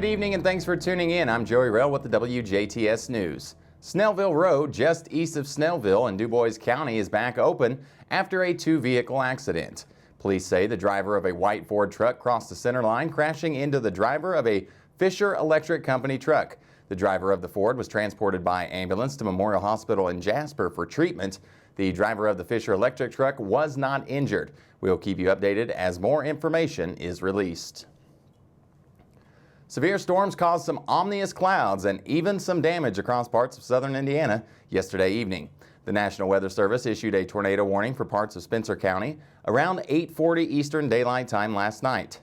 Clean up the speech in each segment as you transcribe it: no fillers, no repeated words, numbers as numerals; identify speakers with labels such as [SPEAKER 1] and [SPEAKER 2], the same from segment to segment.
[SPEAKER 1] Good evening and thanks for tuning in. I'm Joey Rehl with the WJTS News. Snellville Road, just east of Snellville in DuBois County, is back open after a two-vehicle accident. Police say the driver of a white Ford truck crossed the center line, crashing into the driver of a Fisher Electric Company truck. The driver of the Ford was transported by ambulance to Memorial Hospital in Jasper for treatment. The driver of the Fisher Electric truck was not injured. We'll keep you updated as more information is released. Severe storms caused some ominous clouds and even some damage across parts of southern Indiana yesterday evening. The National Weather Service issued a tornado warning for parts of Spencer County around 8:40 Eastern Daylight Time last night.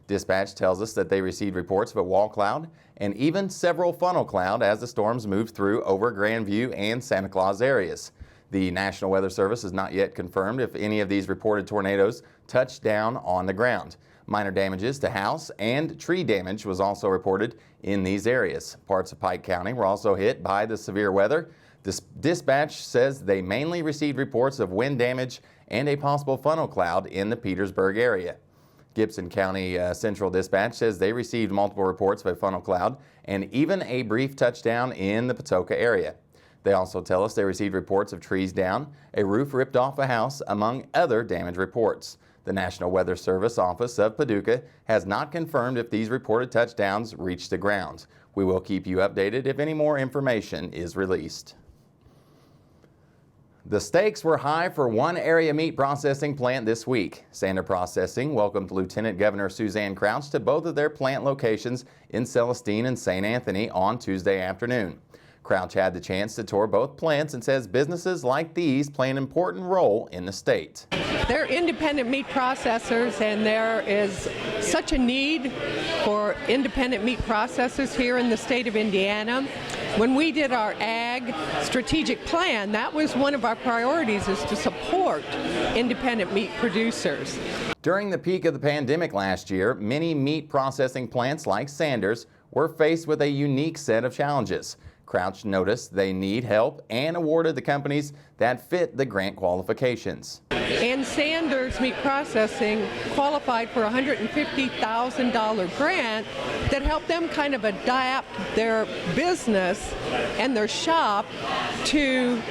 [SPEAKER 1] Dispatch tells us that they received reports of a wall cloud and even several funnel cloud as the storms moved through over Grandview and Santa Claus areas. The National Weather Service has not yet confirmed if any of these reported tornadoes touched down on the ground. Minor damages to house and tree damage was also reported in these areas. Parts of Pike County were also hit by the severe weather. This dispatch says they mainly received reports of wind damage and a possible funnel cloud in the Petersburg area. Gibson County Central Dispatch says they received multiple reports of a funnel cloud and even a brief touchdown in the Patoka area. They also tell us they received reports of trees down, a roof ripped off a house, among other damage reports. The National Weather Service office of Paducah has not confirmed if these reported touchdowns reached the ground. We will keep you updated if any more information is released. The stakes were high for one area meat processing plant this week. Sander Processing welcomed Lieutenant Governor Suzanne Crouch to both of their plant locations in Celestine and St. Anthony on Tuesday afternoon. Crouch had the chance to tour both plants and says businesses like these play an important role in the state.
[SPEAKER 2] They're independent meat processors, and there is such a need for independent meat processors here in the state of Indiana. When we did our ag strategic plan, that was one of our priorities, is to support independent meat producers.
[SPEAKER 1] During the peak of the pandemic last year, many meat processing plants like Sanders were faced with a unique set of challenges. Crouch noticed they need help and awarded the companies that fit the grant qualifications.
[SPEAKER 2] And Sanders Meat Processing qualified for a $150,000 grant that helped them kind of adapt their business and their shop to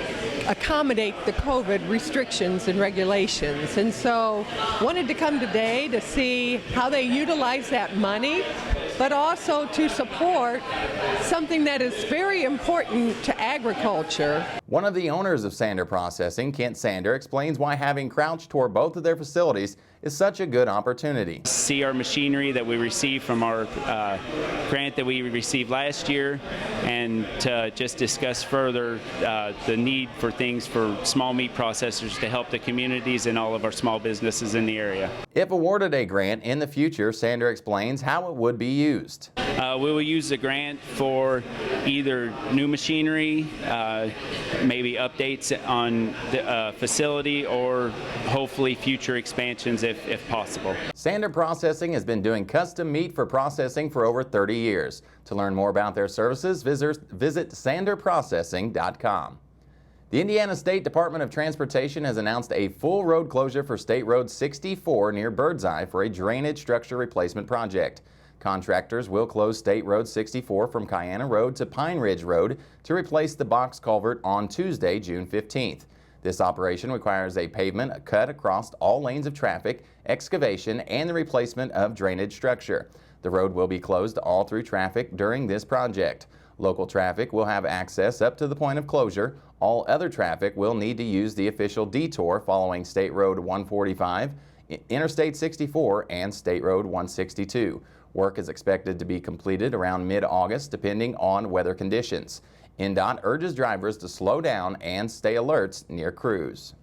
[SPEAKER 2] accommodate the COVID restrictions and regulations. And so wanted to come today to see how they utilize that money, but also to support something that is very important to agriculture.
[SPEAKER 1] One of the owners of Sander Processing, Kent Sander, explains why having Crouch tour both of their facilities is such a good opportunity.
[SPEAKER 3] See our machinery that we received from our grant that we received last year, and to just discuss further the need for things for small meat processors to help the communities and all of our small businesses in the area.
[SPEAKER 1] If awarded a grant in the future, Sander explains how it would be used.
[SPEAKER 3] We will use the grant for either new machinery, maybe updates on the facility, or hopefully future expansions if possible.
[SPEAKER 1] Sander Processing has been doing custom meat for processing for over 30 years. To learn more about their services, visit sanderprocessing.com. The Indiana State Department of Transportation has announced a full road closure for State Road 64 near Birdseye for a drainage structure replacement project. Contractors will close State Road 64 from Kiana Road to Pine Ridge Road to replace the box culvert on Tuesday, June 15th. This operation requires a pavement cut across all lanes of traffic, excavation, and the replacement of drainage structure. The road will be closed all through traffic during this project. Local traffic will have access up to the point of closure. All other traffic will need to use the official detour following State Road 145, Interstate 64, and State Road 162. Work is expected to be completed around mid-August, depending on weather conditions. INDOT urges drivers to slow down and stay alert near crews.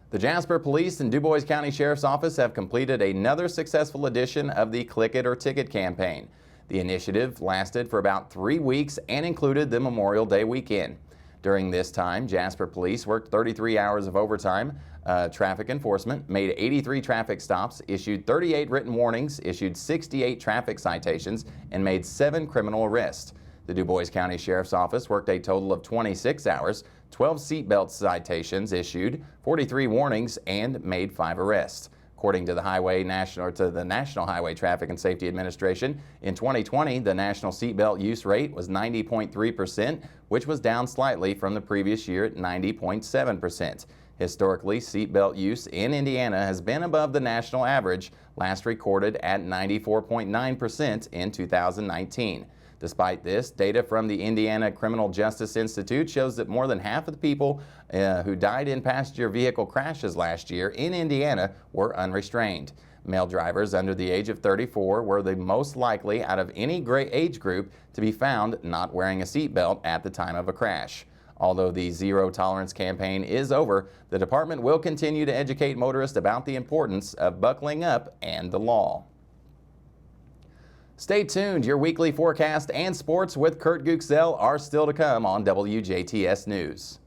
[SPEAKER 1] The Jasper Police and DuBois County Sheriff's Office have completed another successful edition of the Click It or Ticket campaign. The initiative lasted for about 3 weeks and included the Memorial Day weekend. During this time, Jasper Police worked 33 hours of overtime, traffic enforcement, made 83 traffic stops, issued 38 written warnings, issued 68 traffic citations, and made 7 criminal arrests. The DuBois County Sheriff's Office worked a total of 26 hours, 12 seatbelt citations issued, 43 warnings, and made 5 arrests. According to the National Highway Traffic and Safety Administration, in 2020, the national seatbelt use rate was 90.3%, which was down slightly from the previous year at 90.7%. Historically, seatbelt use in Indiana has been above the national average, last recorded at 94.9% in 2019. Despite this, data from the Indiana Criminal Justice Institute shows that more than half of the people who died in passenger vehicle crashes last year in Indiana were unrestrained. Male drivers under the age of 34 were the most likely out of any age group to be found not wearing a seatbelt at the time of a crash. Although the Zero Tolerance campaign is over, the department will continue to educate motorists about the importance of buckling up and the law. Stay tuned. Your weekly forecast and sports with Kurt Guxell are still to come on WJTS News.